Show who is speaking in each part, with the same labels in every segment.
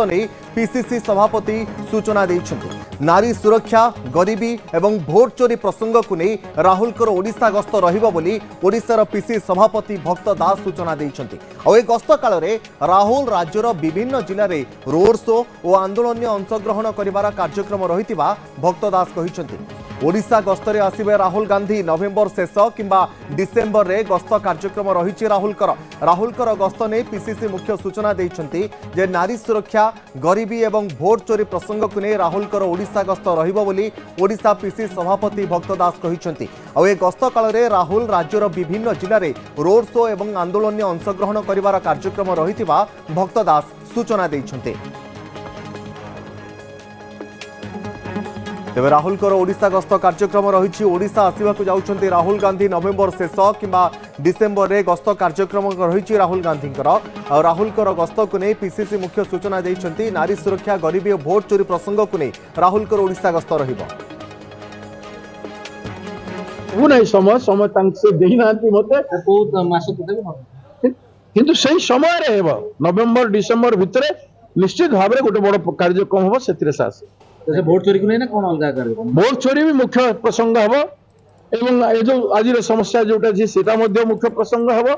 Speaker 1: गस्त नहीं पीसीसी सभापति सूचना देइछन्ति। नारी सुरक्षा गरीबी एवं भोट चोरी प्रसंग को नहीं राहुल ओडिशा गस्त रहिबो बोली ओडिशार पीसीसी सभापति भक्त दास सूचना देइछन्ति। आ ए गस्त काल रे राहुल राज्यर विभिन्न जिले में रोड शो और आंदोलन अंशग्रहण करिवार कार्यक्रम रहितिबा भक्त दास कहिछन्ति। ओडिशा गस्तरे आसिबे राहुल गांधी नवेम्बर शेष किंबा डिसेम्बर रे गस्त कार्यक्रम रही राहुलकर गस्त ने पीसीसी मुख्य सूचना देइछन्ति जे नारी सुरक्षा गरीबी एवं भोट चोरी प्रसंग को नहीं राहुलकर ओडिशा गस्त रहिबो बोली ओडिशा पीसीसी सभापति भक्त दास कहिछन्ति। आ ए गस्त काल रे राहुल राज्यर विभिन्न जिले में रोड शो एवं आंदोलन अंशग्रहण करिवार कार्यक्रम रहितिबा भक्त दास सूचना देइछन्ति। तेज राहुल ओडिशा गस्त कार्यक्रम रही ओडिशा आसवाक जाउछन्ति राहुल गांधी नवेम्बर शेष किंबा डिसेम्बर रे गस्त कार्यक्रम रही राहुल गांधी राहुल गस्त को नहीं पीसीसी मुख्य सूचना देइछन्ति। नारी सुरक्षा गरीबी और भोट चोरी प्रसंग को नहीं राहुल ओडिशा गस्त रहिबो।
Speaker 2: समय समय से देना किंतु सही समय रे नवेम्बर डिसेम्बर भितर निश्चित भाव में गोटे बड़ कार्यक्रम हम से
Speaker 3: भोट चोरी को नहीं ना कौन अलग कर
Speaker 2: भोट चोरी भी मुख्य प्रसंग हम एवं ये जो आज समस्या जोटा सेटा मुख्य प्रसंग हम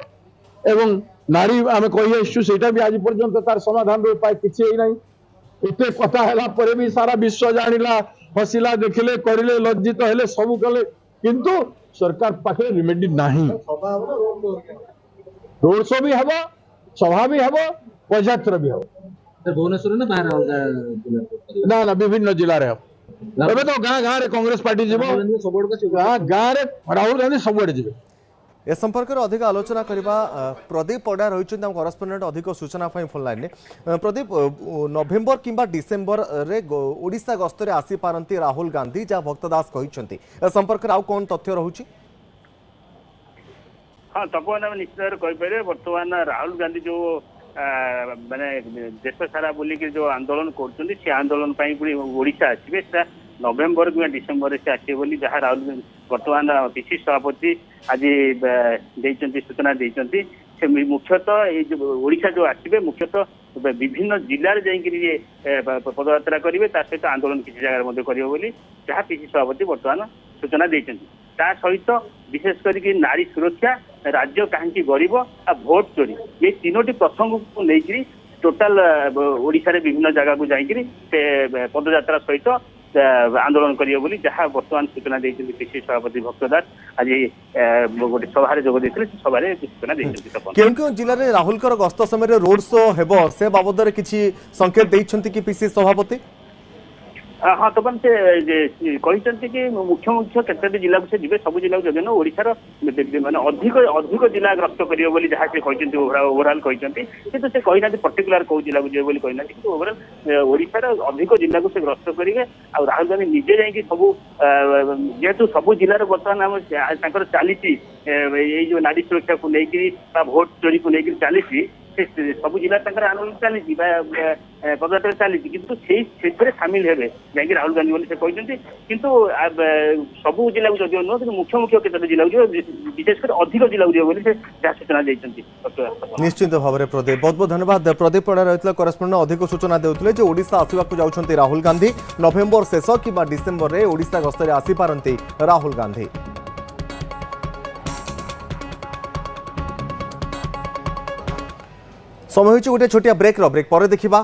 Speaker 2: एवं नारी आम कही आसु सेटा भी आज पर्यंत तार समाधान उपाय किसी ना एत कथा है भी सारा विश्व जानिला हसिला देखिले करिले लज्जित हेले सब कले किंतु सरकार पाखे रिमेडी नहीं। रोड शो भी हम सभा भी हम पदयात्रा भी हम
Speaker 3: भुवनेश्वर ना बाहर
Speaker 2: ना ना विभिन्न जिले में तो गाँ गाँव कांग्रेस पार्टी जीव गाँव राहुल गांधी सब जी
Speaker 1: ए संपर्क में अधिक आलोचना करबा प्रदीप पड़ा रही करस्पोंडेंट अधिक सूचना फोन लाइन प्रदीप नवेम्बर किंबा डिसेम्बर रे ओडिशा गस्त आसी पारंती राहुल गांधी जहाँ भक्त दास कहते संपर्क में आउ कौन तथ्य रहुछि?
Speaker 4: हाँ तपन आम निश्चित कहीपर बर्तमान राहुल गांधी जो माने देश सारा बुलिक जो आंदोलन कर आंदोलन पुणी ओडिशा आसवे नवेम्बर कि डिसेम्बर से आसवे बोली जहाँ राहुल बर्तमान पीसीसी सभापति आज सूचना देते से मुख्यतः ये जो ओडिशा जो आसवे मुख्यतः विभिन्न जिले जाइए पदयात्रा करेंगे सहित आंदोलन किसी जगह कर जहाँ पीसीसी सभापति बर्तमान सूचना देते सहित विशेष करके नारी सुरक्षा राज्य कहीं गरीब आ भोट चोरी ये तीनोटी प्रसंग को लेकर टोटाल ओडिशा रे विभिन्न जगह को जाइए पदयात्रा सहित आंदोलन करियो बोली जहाँ बर्तमान सूचना देते पीसीसी सभापति भक्त दास आज गोटे सभा जोग देते सभा सूचना देते।
Speaker 1: क्यों जिले में राहुल गस्त समय रोड शो हेबो से बाबद किसी संकेत देइछन्ति कि पीसीसी सभापति?
Speaker 4: हाँ तपन से कहते कि मुख्य मुख्य केतोटी जिला को जी सब जिला को जगह ओडिशार माने अधिक अधिक जिला ग्रस्त करियो जहाँ से कहते ओवरऑल कहते किंतु से कही ना पर्टिकुलर कौ जिला को जी कहना कि ओवरऑल ओडिशार अधिक जिला को से ग्रस्त करेंगे आ राहुल गांधी निजे जाइए सब जेहेतु सब जिलार बर्तमान आम चली जो नारी सुरक्षा को लेकर भोट चोरी को लेकर चली सब जिला आंदोलन चली पदयात्रा चली किंतु सामिल हे जाकि राहुल गांधी बोली से कहते किंतु सब जिला को जदिव नुह कि मुख्य मुख्य केतोटी जिला को विशेषकर अधिक जिला को बोली से जहाँ सूचना देते।
Speaker 1: निश्चित भाव में प्रदीप बहुत बहुत धन्यवाद। प्रदीप पड़ा रही करस्पोंडेंट अधिक सूचना देते जो ओडिशा आसवाक जाउछन्ति राहुल गांधी नवेम्बर शेष कि डिसेम्बर रे ओडिशा गस्त आसी पारंती राहुल गांधी। समय गोटे छोटिया ब्रेक पर देखा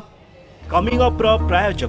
Speaker 5: कमिंग अप प्रायोजक